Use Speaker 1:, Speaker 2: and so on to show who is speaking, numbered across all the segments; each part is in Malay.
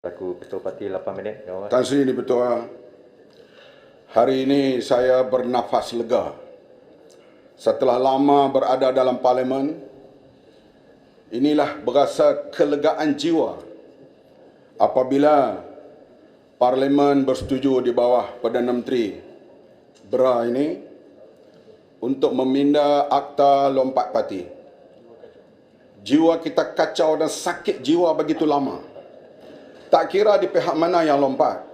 Speaker 1: Laku Ketua Parti 8 minit.
Speaker 2: Tan Sri Dipertua, hari ini saya bernafas lega. Setelah lama berada dalam parlimen, inilah berasa kelegaan jiwa apabila parlimen bersetuju di bawah Perdana Menteri BRA ini untuk meminda Akta Lompat Parti. Jiwa kita kacau dan sakit jiwa begitu lama. Tak kira di pihak mana yang lompat.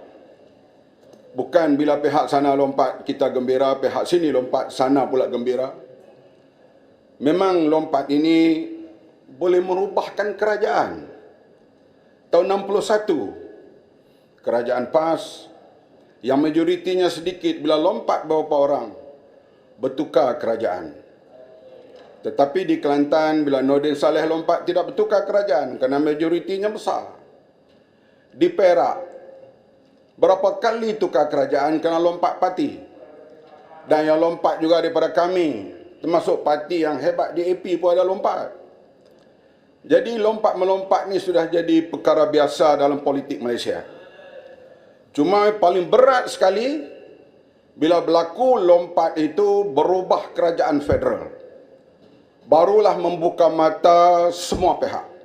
Speaker 2: Bukan bila pihak sana lompat kita gembira, pihak sini lompat sana pula gembira. Memang lompat ini boleh merubahkan kerajaan. Tahun 61, kerajaan PAS yang majoritinya sedikit bila lompat beberapa orang bertukar kerajaan. Tetapi di Kelantan bila Nordin Saleh lompat tidak bertukar kerajaan kerana majoritinya besar. Di Perak, berapa kali tukar kerajaan kerana lompat parti. Dan yang lompat juga daripada kami, termasuk parti yang hebat di AP pun ada lompat. Jadi lompat-melompat ni sudah jadi perkara biasa dalam politik Malaysia. Cuma paling berat sekali bila berlaku lompat itu berubah kerajaan federal. Barulah membuka mata semua pihak.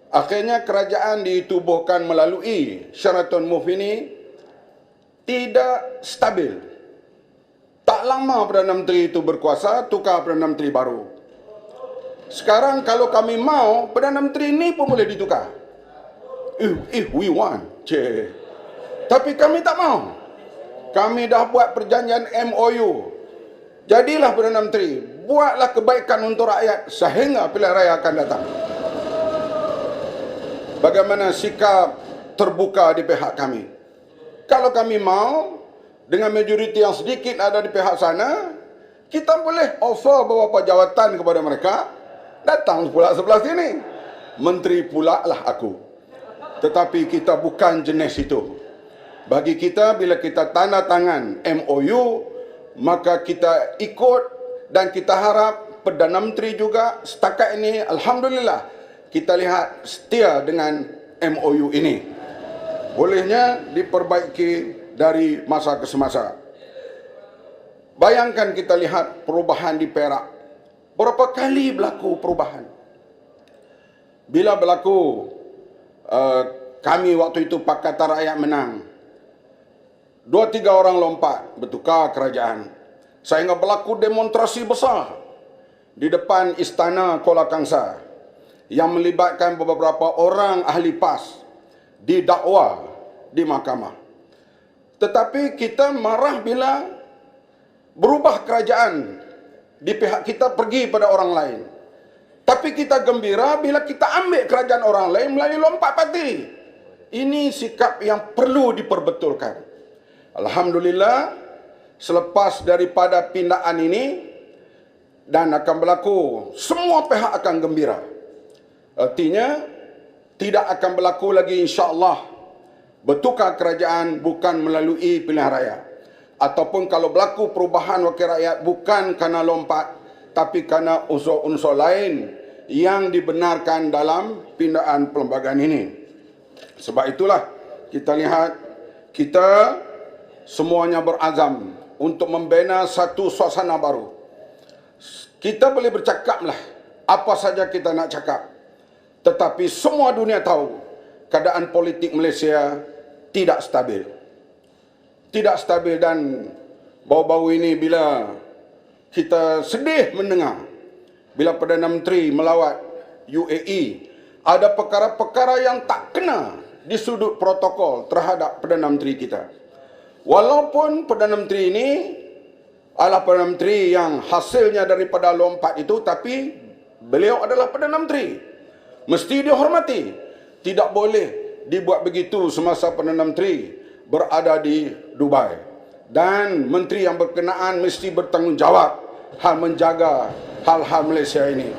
Speaker 2: Akhirnya kerajaan ditubuhkan melalui Sheraton Move ini tidak stabil. Tak lama Perdana Menteri itu berkuasa, tukar Perdana Menteri baru. Sekarang kalau kami mau, Perdana Menteri ini pun boleh ditukar. If we want. Tapi kami tak mau. Kami dah buat perjanjian MOU. Jadilah Perdana Menteri, buatlah kebaikan untuk rakyat sehingga pilihan raya akan datang. Bagaimana sikap terbuka di pihak kami? Kalau kami mau, dengan majoriti yang sedikit ada di pihak sana, kita boleh offer beberapa jawatan kepada mereka, datang pula sebelah sini. Menteri pula lah aku. Tetapi kita bukan jenis itu. Bagi kita, bila kita tanda tangan MOU, maka kita ikut dan kita harap Perdana Menteri juga setakat ini, Alhamdulillah, kita lihat setia dengan MOU ini. Bolehnya diperbaiki dari masa ke semasa. Bayangkan kita lihat perubahan di Perak. Berapa kali berlaku perubahan? Bila berlaku, kami waktu itu Pakatan Rakyat menang. 2-3 orang lompat, bertukar kerajaan. Sehingga berlaku demonstrasi besar di depan Istana Kuala Kangsar yang melibatkan beberapa orang ahli PAS didakwa di mahkamah. Tetapi kita marah bila berubah kerajaan di pihak kita pergi pada orang lain. Tapi kita gembira bila kita ambil kerajaan orang lain melalui lompat parti. Ini sikap yang perlu diperbetulkan. Alhamdulillah, selepas daripada pindaan ini dan akan berlaku, semua pihak akan gembira. Artinya, tidak akan berlaku lagi insya-Allah bertukar kerajaan bukan melalui pilihan raya. Ataupun kalau berlaku perubahan wakil rakyat bukan kerana lompat, tapi kerana unsur-unsur lain yang dibenarkan dalam pindaan perlembagaan ini. Sebab itulah kita lihat, kita semuanya berazam untuk membina satu suasana baru. Kita boleh bercakaplah apa saja kita nak cakap. Tetapi semua dunia tahu keadaan politik Malaysia tidak stabil. Tidak stabil dan baru-baru ini bila kita sedih mendengar bila Perdana Menteri melawat UAE, ada perkara-perkara yang tak kena di sudut protokol terhadap Perdana Menteri kita. Walaupun Perdana Menteri ini adalah Perdana Menteri yang hasilnya daripada lompat itu, tapi beliau adalah Perdana Menteri. Mesti dihormati. Tidak boleh dibuat begitu semasa Perdana Menteri berada di Dubai. Dan menteri yang berkenaan mesti bertanggungjawab hal menjaga hal-hal Malaysia ini.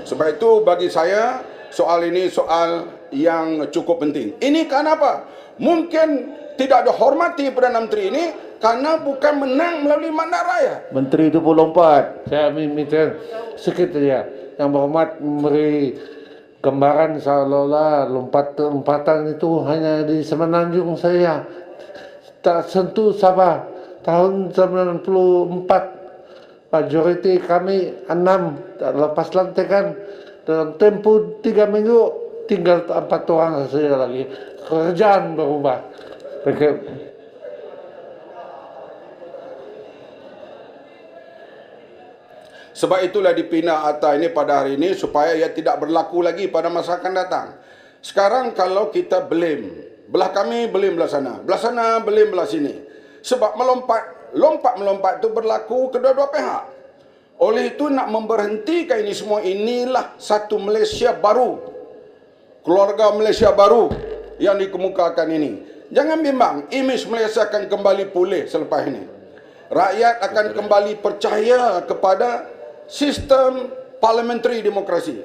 Speaker 2: Sebab itu bagi saya soal ini soal yang cukup penting. Ini kenapa? Mungkin tidak dihormati Perdana Menteri ini karena bukan menang melalui mandat rakyat.
Speaker 3: Menteri itu pun lompat. Saya minta sikit saja. Yang berhormat memberi gambaran seolah-olah lompatan itu hanya di Semenanjung saya. Tak sentuh Sabah. Tahun 94, majoriti kami 6, tak lepas lantikan. Dalam tempo 3 minggu, tinggal 4 orang saja lagi. Kerjaan berubah.
Speaker 2: Sebab itulah dipindah Atta ini pada hari ini supaya ia tidak berlaku lagi pada masa akan datang. Sekarang kalau kita blame, belah kami blame belah sana blame belah sini. Sebab melompat itu berlaku kedua-dua pihak. Oleh itu nak memberhentikan ini semua, inilah satu Malaysia baru. Keluarga Malaysia baru yang dikemukakan ini. Jangan bimbang, imej Malaysia akan kembali pulih selepas ini. Rakyat akan kembali percaya kepada sistem parliamentary demokrasi.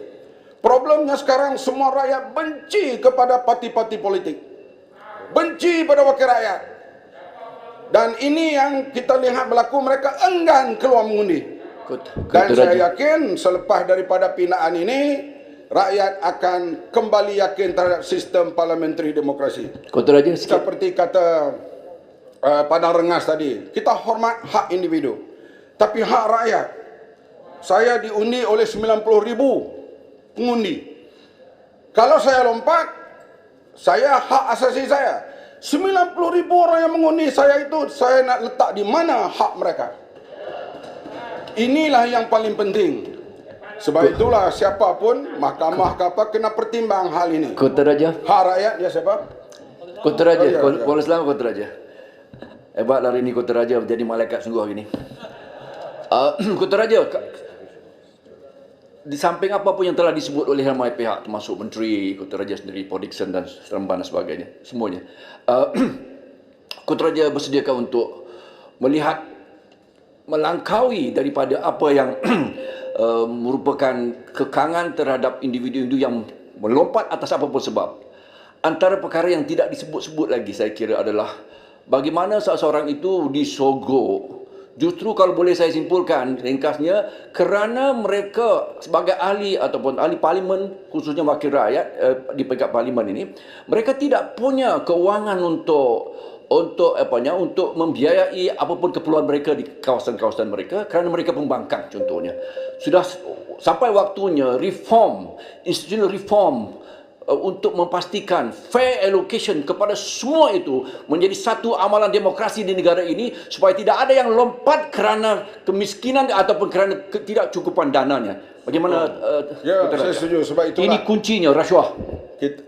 Speaker 2: Problemnya sekarang semua rakyat benci kepada parti-parti politik. Benci pada wakil rakyat. Dan ini yang kita lihat berlaku, mereka enggan keluar mengundi. Dan saya yakin selepas daripada pindahan ini, rakyat akan kembali yakin terhadap sistem parliamentary demokrasi. Seperti kata Padang Rengas tadi, kita hormat hak individu. Tapi hak rakyat, saya diundi oleh 90,000 pengundi. Kalau saya lompat, saya hak asasi saya. 90,000 orang yang mengundi saya itu, saya nak letak di mana hak mereka. Inilah yang paling penting. Sebab itulah siapapun, mahkamah ke apa, kena pertimbang hal ini.
Speaker 4: Kota Raja.
Speaker 2: Hak rakyat, ya siapa?
Speaker 4: Kota Raja, Kuala Selangor Kota Raja. Hebat hari ini Kota Raja menjadi malaikat sungguh hari ini. Kota Raja, di samping apa pun yang telah disebut oleh ramai pihak, termasuk Menteri Kota Raja sendiri, Paul Dickson dan Seremban dan sebagainya, semuanya, Kota Raja bersediakah untuk melihat, melangkaui daripada apa yang merupakan kekangan terhadap individu-individu yang melompat atas apapun sebab. Antara perkara yang tidak disebut-sebut lagi saya kira adalah bagaimana seseorang itu disogok. Justru kalau boleh saya simpulkan ringkasnya, kerana mereka sebagai ahli ataupun ahli parlimen, khususnya wakil rakyat di peringkat parlimen ini, mereka tidak punya kewangan untuk membiayai apapun keperluan mereka di kawasan-kawasan mereka kerana mereka pembangkang contohnya. Sudah sampai waktunya reform, institutional reform untuk memastikan fair allocation kepada semua itu menjadi satu amalan demokrasi di negara ini supaya tidak ada yang lompat kerana kemiskinan ataupun kerana ketidakcukupan dananya. Bagaimana?
Speaker 2: Ya, saya setuju. Sebab itulah
Speaker 4: ini kuncinya, rasuah.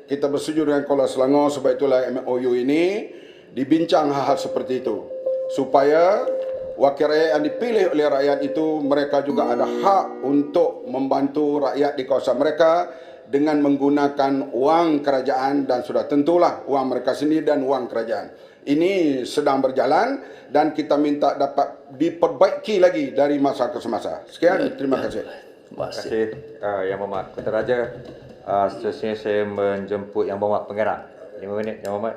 Speaker 2: Kita bersetuju dengan Kuala Selangor. Sebab itulah MOU ini dibincang hal-hal seperti itu, supaya wakil rakyat yang dipilih oleh rakyat itu mereka juga ada hak untuk membantu rakyat di kawasan mereka dengan menggunakan wang kerajaan, dan sudah tentulah wang mereka sendiri dan wang kerajaan. Ini sedang berjalan dan kita minta dapat diperbaiki lagi dari masa ke semasa. Sekian, terima kasih.
Speaker 1: Terima kasih Yang Berhormat Kota Raja. Seterusnya saya menjemput Yang Berhormat Pengarah. 5 minit Yang Berhormat.